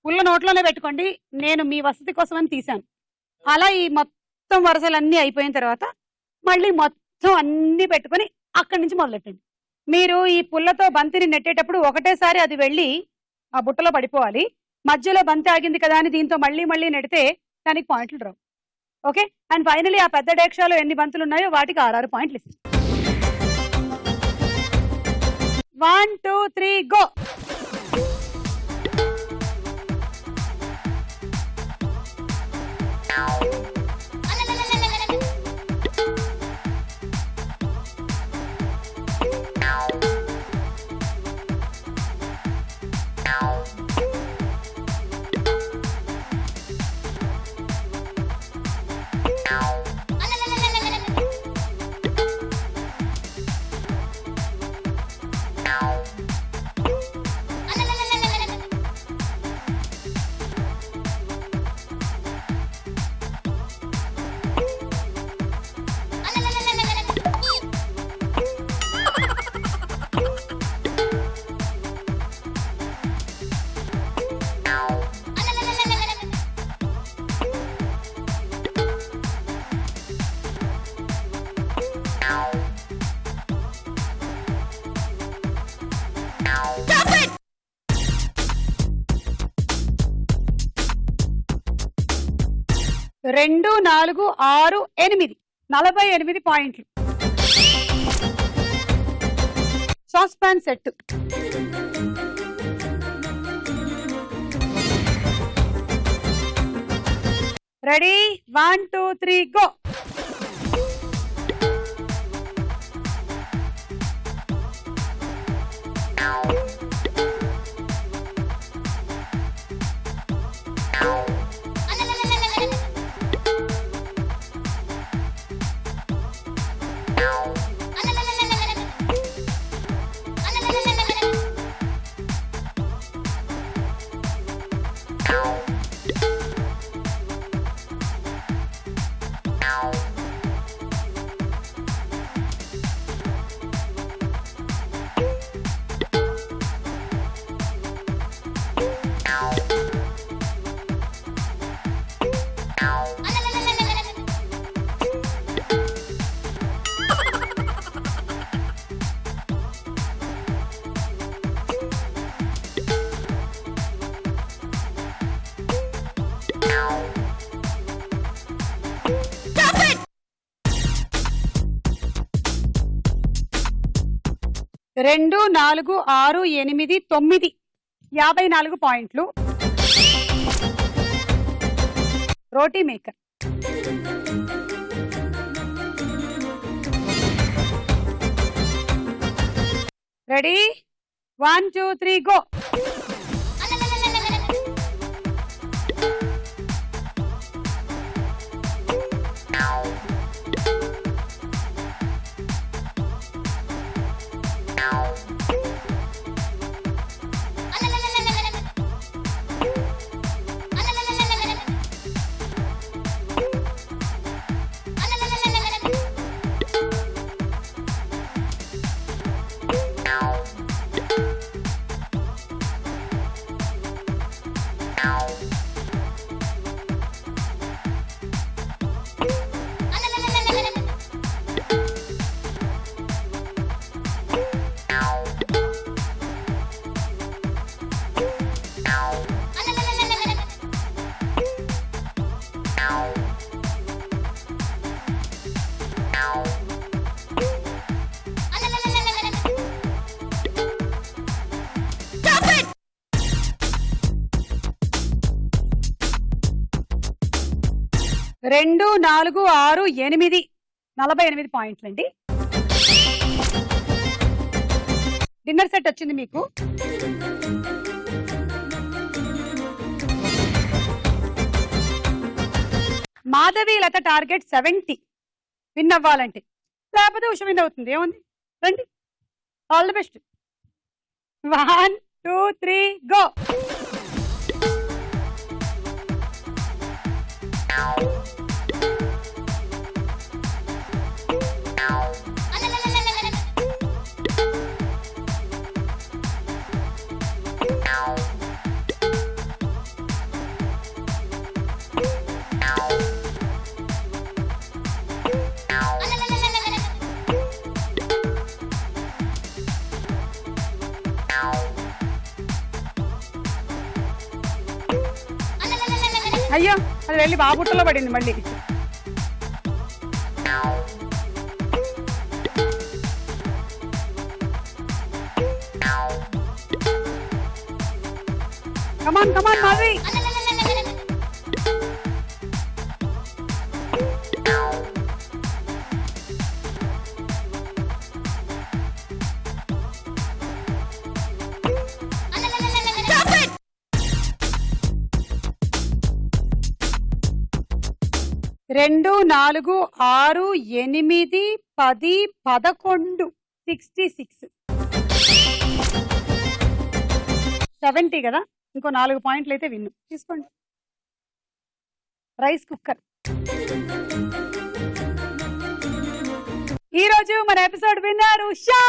పుల్ల నోట్లోనే పెట్టుకోండి. నేను మీ వసతి కోసం అని తీశాను. అలా ఈ మొత్తం వరుసలన్నీ అయిపోయిన తర్వాత మళ్ళీ మొత్తం అన్ని పెట్టుకొని అక్కడి నుంచి మొదలెట్టండి. మీరు ఈ పుల్లతో బంతిని నెట్టేటప్పుడు ఒకటేసారి అది వెళ్ళి ఆ బుట్టలో పడిపోవాలి. మధ్యలో బంతి ఆగింది కదా అని దీంతో మళ్ళీ మళ్ళీ నెడితే దానికి పాయింట్లు రావు. ఓకే, అండ్ ఫైనలీ ఆ పెద్ద డేక్షాలో ఎన్ని బంతులు ఉన్నాయో వాటికి 6 పాయింట్లు ఇస్తాం. 1 2 3 గో. రెండు 4 6 8 48 పాయింట్లు. Sauce pan set. Ready, 1 2 3 go. రెండు 4 6 8 9 54 పాయింట్లు. రోటీ మేకర్. Ready, 1 2 3 go. 2, 4, 6, 8 48 పాయింట్లు అండి. డిన్నర్ సెట్ వచ్చింది మీకు. మాధవి లత టార్గెట్ 70 విన్ అవ్వాలంటే, లేకపోతే ఉష విన్ అవుతుంది. ఏముంది, రండి, ఆల్ ది బెస్ట్. 1, 2, 3 గో. అయ్యో, అది వెళ్ళి బాబుట్టలో పడింది మళ్ళీ. కమాన్ కమాన్ మాధవి. రెండు 4, 6, 8, 10, 11 66 70 కదా. ఇంకో 4 పాయింట్లు అయితే విన్ను. తీసుకోండి. Rice cooker. ఈ రోజు మన ఎపిసోడ్ విన్నర్ ఉషా.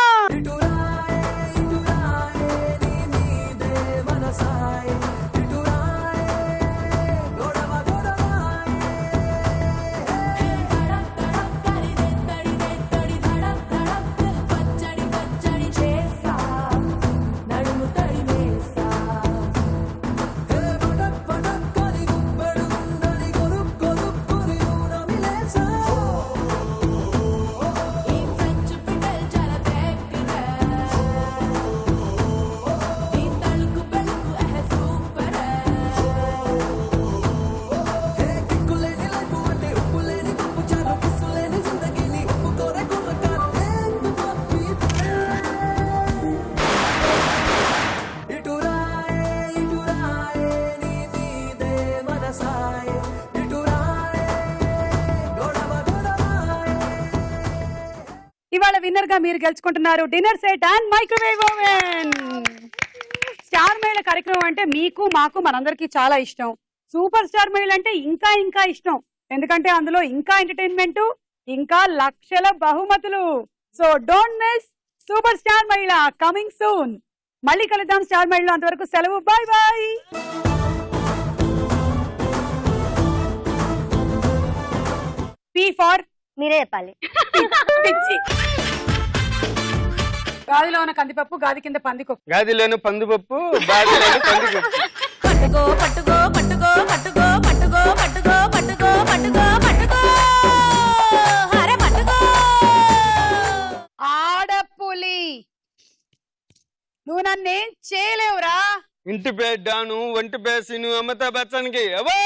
ఇవాళ విన్నర్ గా మీరు గెలుచుకుంటున్నారు dinner set and microwave oven. Star మహిళ కార్యక్రమం అంటే మీకు మాకు మనందరికీ చాలా ఇష్టం. సూపర్ స్టార్ మహిళ అంటే ఇంకా ఇంకా ఇష్టం. ఎందుకంటే అందులో ఇంకా ఎంటర్టైన్మెంట్, ఇంకా లక్షల బహుమతులు. So don't miss super star మహిళ కమింగ్ సూన్. మళ్ళీ కలుద్దాం స్టార్ మహిళ. అంతవరకు సెలవు. Bye bye. పి ఫార్ మీరే చెప్పాలి. గాదిలో ఉన్న కందిపప్పు, గాది కింద పందికొప్పు. గాదిలోని పందిపప్పు, బాదిలోని పందికొప్పు. పట్టుకో పట్టుకో పట్టుకో పట్టుకో పట్టుకో పట్టుకో పట్టుకో పట్టుకో పట్టుకో హరే పట్టుకో. ఆడపులి, నువ్వు నన్నేం చేయలేవురా. ఇంటి పేడ్డాను, ఒంటి పేసిను, అమితాబ్ బచ్చన్కి అవో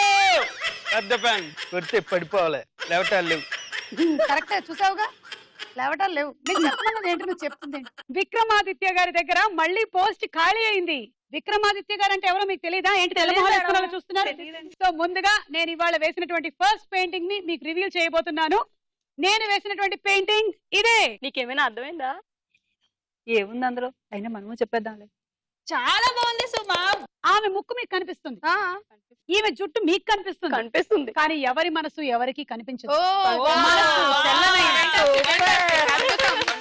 పెద్ద ఫ్యాన్. కొడితే పడిపోవాలి, లేవటాలు లేవు. కరెక్టే, చూసావుగా, లేవటాలు లేవు. నేను చెప్తున్నది ఏంటి, నువ్వు చెప్తుంది. విక్రమాదిత్య గారి దగ్గర మళ్ళీ పోస్ట్ ఖాళీ అయింది. విక్రమాదిత్య గారు అంటే ఎవరో మీకు తెలియదా ఏంటి? తెల్లమొహలు చూస్తున్నారు. సో ముందుగా నేను ఇవాళ వేసినటువంటి ఫస్ట్ పెయింటింగ్ ని మీకు రివీల్ చేయబోతున్నాను. నేను వేసినటువంటి పెయింటింగ్ ఇదే. నీకేమైనా అర్థమైందా? ఏముంది అందులో? అయినా మనము చెప్పేద్దాంలే. చాలా బాగుంది సుమా. ఆమె ముక్కు మీకు కనిపిస్తుంది, ఈమె జుట్టు మీకు కనిపిస్తుంది, కానీ ఎవరి మనసు ఎవరికి కనిపించదు. ఓ, మనసు వావ్. తెల్లనైన. సూపర్. అద్భుతం.